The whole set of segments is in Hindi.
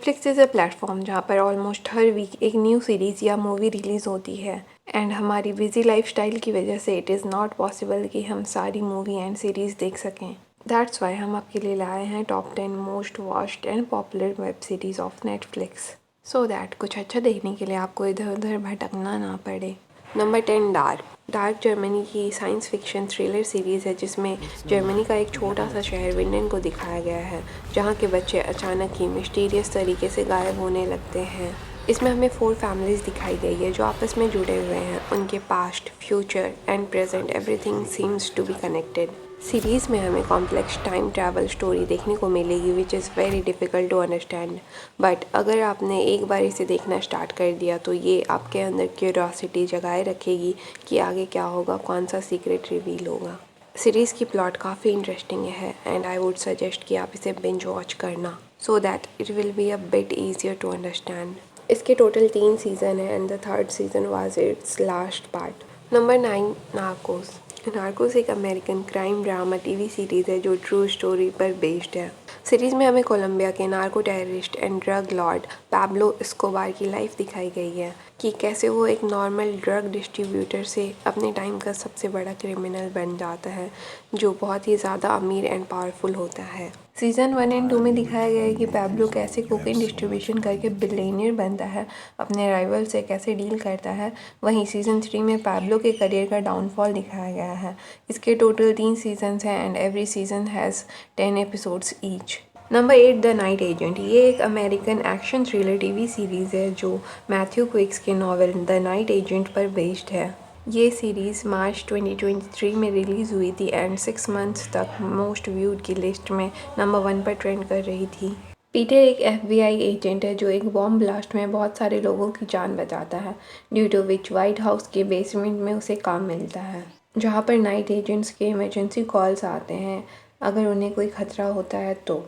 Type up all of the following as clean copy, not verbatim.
नेटफ्लिक्स इज़ अ प्लेटफॉर्म जहाँ पर ऑलमोस्ट हर वीक एक न्यू सीरीज़ या मूवी रिलीज़ होती है एंड हमारी बिजी लाइफस्टाइल की वजह से इट इज़ नॉट पॉसिबल कि हम सारी मूवी एंड सीरीज़ देख सकें। दैट्स वाई हम आपके लिए लाए हैं top 10 most watched and popular web series of Netflix, so that कुछ अच्छा देखने के लिए आपको इधर उधर भटकना ना पड़े। नंबर 10, डार्क जर्मनी की साइंस फिक्शन थ्रिलर सीरीज़ है जिसमें जर्मनी का एक छोटा सा शहर विंडन को दिखाया गया है जहाँ के बच्चे अचानक ही मिस्टीरियस तरीके से गायब होने लगते हैं। इसमें हमें 4 फैमिलीज़ दिखाई गई है जो आपस में जुड़े हुए हैं। उनके past, future and present everything seems to be connected. Series में हमें कॉम्प्लेक्स टाइम ट्रैवल स्टोरी देखने को मिलेगी which is very difficult to understand, but अगर आपने एक बार इसे देखना स्टार्ट कर दिया तो ये आपके अंदर क्यूरियोसिटी जगाए रखेगी कि आगे क्या होगा, कौन सा सीक्रेट रिवील होगा। सीरीज़ की प्लॉट काफ़ी इंटरेस्टिंग है एंड आई वुड सजेस्ट कि आप इसे बिंज वॉच करना so that it will be a bit easier to understand. इसके टोटल 3 सीज़न है and the 3rd season was its last part. Number 9, Narcos. Narcos एक American crime drama TV series है जो ट्रू स्टोरी पर बेस्ड है। सीरीज़ में हमें कोलंबिया के narco terrorist and drug Lord Pablo Escobar की लाइफ दिखाई गई है कि कैसे वो एक नॉर्मल ड्रग डिस्ट्रीब्यूटर से अपने टाइम का सबसे बड़ा क्रिमिनल बन जाता है जो बहुत ही ज़्यादा अमीर एंड पावरफुल होता है। सीज़न 1 एंड 2 में दिखाया गया है कि पैब्लो कैसे कोकेन डिस्ट्रीब्यूशन करके बिलियनियर बनता है, अपने राइवल से कैसे डील करता है। वहीं सीज़न 3 में पैब्लो के करियर का डाउनफॉल दिखाया गया है। इसके टोटल 3 सीजन्स हैं and every season has 10 episodes each. Number 8, the night agent. ये एक American action thriller TV series है जो मैथ्यू क्विक्स के नॉवल द नाइट एजेंट पर बेस्ड है। ये सीरीज़ मार्च 2023 में रिलीज़ हुई थी एंड 6 मंथ्स तक मोस्ट व्यूड की लिस्ट में नंबर 1 पर ट्रेंड कर रही थी। पीटर एक FBI एजेंट है जो एक बॉम्ब ब्लास्ट में बहुत सारे लोगों की जान बचाता है, due to which White House के बेसमेंट में उसे काम मिलता है जहाँ पर नाइट एजेंट्स के इमरजेंसी कॉल्स आते हैं अगर उन्हें कोई खतरा होता है तो।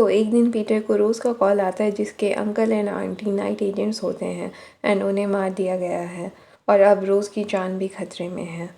एक दिन पीटर को रोज़ का कॉल आता है जिसके uncle and aunty night agents होते हैं एंड उन्हें मार दिया गया है और अब रोज़ की जान भी खतरे में है।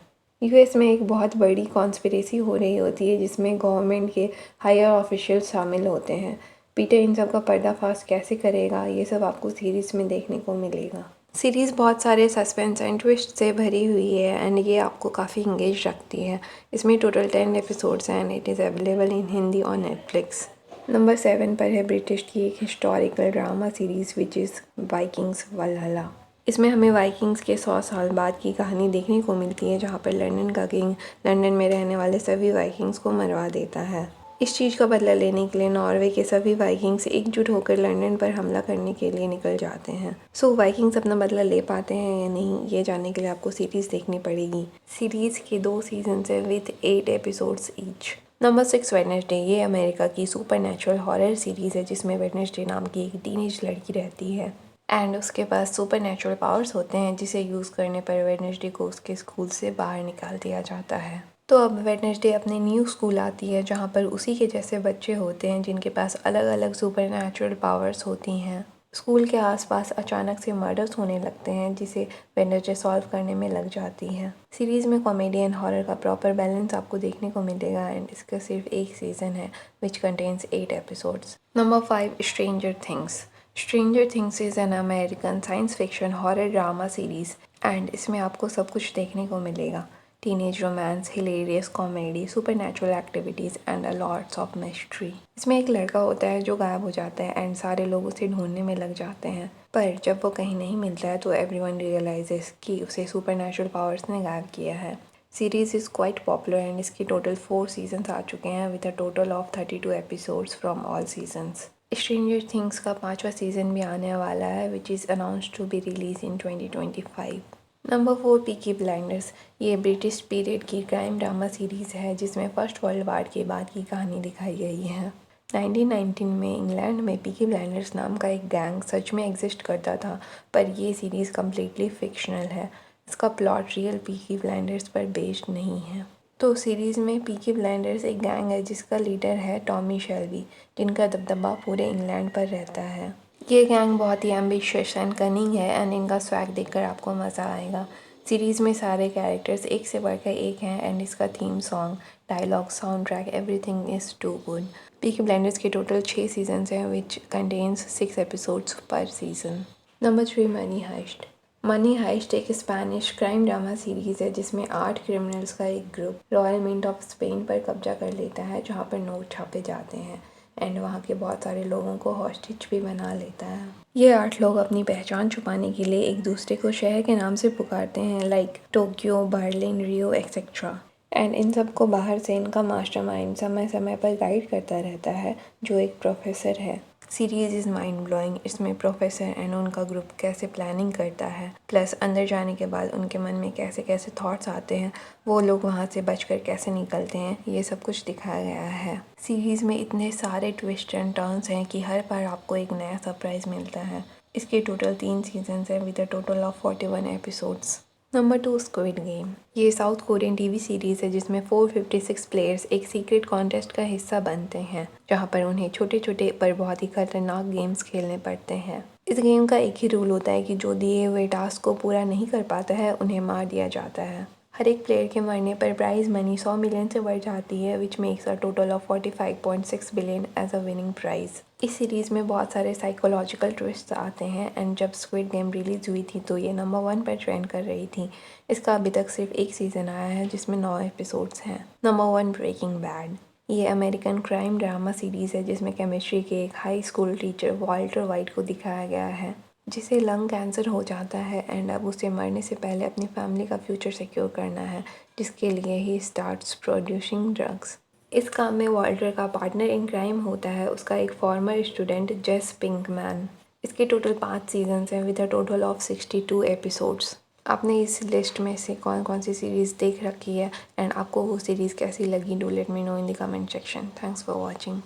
US में एक बहुत बड़ी कॉन्स्पिरेसी हो रही होती है जिसमें गवर्नमेंट के हायर ऑफिशियल शामिल होते हैं। पीटर इन सब का पर्दाफाश कैसे करेगा, ये सब आपको सीरीज़ में देखने को मिलेगा। सीरीज़ बहुत सारे सस्पेंस एंड ट्विस्ट से भरी हुई है एंड ये आपको काफ़ी इंगेज रखती है। इसमें टोटल 10 एपिसोड्स हैं and it is available in Hindi on Netflix. Number 7 पर है ब्रिटिश की एक historical drama series which is Vikings Valhalla. इसमें हमें वाइकिंग्स के 100 साल बाद की कहानी देखने को मिलती है जहाँ पर लंदन का किंग लंदन में रहने वाले सभी वाइकिंग्स को मरवा देता है। इस चीज़ का बदला लेने के लिए नॉर्वे के सभी वाइकिंग्स एकजुट होकर लंदन पर हमला करने के लिए निकल जाते हैं। वाइकिंग्स अपना बदला ले पाते हैं या नहीं, ये जानने के लिए आपको सीरीज़ देखनी पड़ेगी। सीरीज़ के 2 सीजन है with 8 episodes each. Number 6, Wednesday. ये अमेरिका की सुपर नेचुरल हॉरर सीरीज़ है जिसमें वेडनेसडे नाम की एक टीनेज लड़की रहती है एंड उसके पास सुपर नेचुरल पावर्स होते हैं जिसे यूज़ करने पर वेडनेसडे को उसके स्कूल से बाहर निकाल दिया जाता है। अब वेडनेसडे अपने न्यू स्कूल आती है जहाँ पर उसी के जैसे बच्चे होते हैं जिनके पास अलग अलग सुपर नेचुरल पावर्स होती हैं। स्कूल के आसपास अचानक से मर्डर्स होने लगते हैं जिसे वेडनेसडे सॉल्व करने में लग जाती है। सीरीज़ में कॉमेडी एंड हॉरर का प्रॉपर बैलेंस आपको देखने को मिलेगा एंड इसका सिर्फ एक सीज़न है which contains 8 episodes. Number 5, stranger things. Stranger things is an American science fiction horror drama series and इसमें आपको सब कुछ देखने को मिलेगा। Teenage romance, hilarious comedy, supernatural activities and a lots of mystery. इसमें एक लड़का होता है जो गायब हो जाता है एंड सारे लोग उसे ढूंढने में लग जाते हैं, पर जब वो कहीं नहीं मिलता है तो एवरीवन रियलाइजेस कि उसे सुपरनैचुरल पावर्स ने गायब किया है। Series is quite popular and इसके टोटल 4 सीजन्स आ चुके हैं with a total of 32 episodes from all seasons. Stranger Things का 5वां सीज़न भी आने वाला है which is announced to be release in 2025। Number 4, Peaky Blinders. ये ब्रिटिश पीरियड की क्राइम ड्रामा सीरीज़ है जिसमें फर्स्ट वर्ल्ड वार के बाद की कहानी दिखाई गई है। 1919 में इंग्लैंड में पीकी ब्लाइंडर्स नाम का एक गैंग सच में एग्जिस्ट करता था, पर ये सीरीज़ कम्प्लीटली फिक्शनल है। इसका प्लॉट रियल पीकी ब्लाइंडर्स पर बेस्ड नहीं है। सीरीज़ में पीकी ब्लाइंडर्स एक गैंग है जिसका लीडर है टॉमी शेल्बी, जिनका दबदबा पूरे इंग्लैंड पर रहता है। ये गैंग बहुत ही एम्बिशियस एंड कनिंग है एंड इनका स्वैग देखकर आपको मज़ा आएगा। सीरीज़ में सारे कैरेक्टर्स एक से बढ़कर एक हैं एंड इसका theme song, dialogue, soundtrack everything is too good. Peaky Blinders के टोटल 6 सीजन्स हैं which contains 6 episodes per season. Number 3 Money Heist. Money Heist एक स्पेनिश क्राइम ड्रामा सीरीज़ है जिसमें 8 क्रिमिनल्स का एक group Royal Mint of Spain पर कब्जा कर लेता है, जहाँ पर नोट छापे जाते हैं एंड वहाँ के बहुत सारे लोगों को हॉस्टेज भी बना लेता है। ये 8 लोग अपनी पहचान छुपाने के लिए एक दूसरे को शहर के नाम से पुकारते हैं, like Tokyo, Berlin, Rio etcetera. And in सबको बाहर से इनका मास्टरमाइंड समय समय पर गाइड करता रहता है, जो एक प्रोफेसर है। Series is mind blowing. इसमें प्रोफेसर एंड उनका ग्रुप कैसे प्लानिंग करता है, प्लस अंदर जाने के बाद उनके मन में कैसे कैसे थॉट्स आते हैं, वो लोग वहाँ से बचकर कैसे निकलते हैं, ये सब कुछ दिखाया गया है। सीरीज़ में इतने सारे ट्विस्ट एंड टर्न्स हैं कि हर बार आपको एक नया सरप्राइज़ मिलता है। इसके टोटल 3 सीजन्स हैं with a total of 41 episodes. Number 2 squid game. ये साउथ कोरियन टीवी सीरीज़ है जिसमें 456 प्लेयर्स एक सीक्रेट कॉन्टेस्ट का हिस्सा बनते हैं, जहां पर उन्हें छोटे छोटे पर बहुत ही खतरनाक गेम्स खेलने पड़ते हैं। इस गेम का एक ही रूल होता है कि जो दिए हुए टास्क को पूरा नहीं कर पाता है उन्हें मार दिया जाता है। हर एक प्लेयर के मरने पर प्राइज मनी 100 मिलियन से बढ़ जाती है, which makes a total of 45.6 billion as a winning prize. इस सीरीज़ में बहुत सारे साइकोलॉजिकल ट्विस्ट आते हैं एंड जब स्क्विड गेम रिलीज़ हुई थी तो ये नंबर 1 पर ट्रेंड कर रही थी। इसका अभी तक सिर्फ एक सीज़न आया है जिसमें 9 एपिसोड्स हैं। Number 1 Breaking Bad. ये अमेरिकन क्राइम ड्रामा सीरीज़ है जिसमें केमिस्ट्री के एक high school teacher Walter White को दिखाया गया है, जिसे लंग कैंसर हो जाता है एंड अब उसे मरने से पहले अपनी फैमिली का फ्यूचर सिक्योर करना है, जिसके लिए ही स्टार्ट्स प्रोड्यूसिंग ड्रग्स। इस काम में वॉल्टर का पार्टनर इन क्राइम होता है उसका एक फॉर्मर स्टूडेंट जेस पिंकमैन। इसके टोटल 5 सीजन्स हैं with a total of 62 episodes. आपने इस लिस्ट में से कौन कौन सी सीरीज़ देख रखी है एंड आपको वो सीरीज़ कैसी लगी? Do let me know in the comment section. Thanks for watching.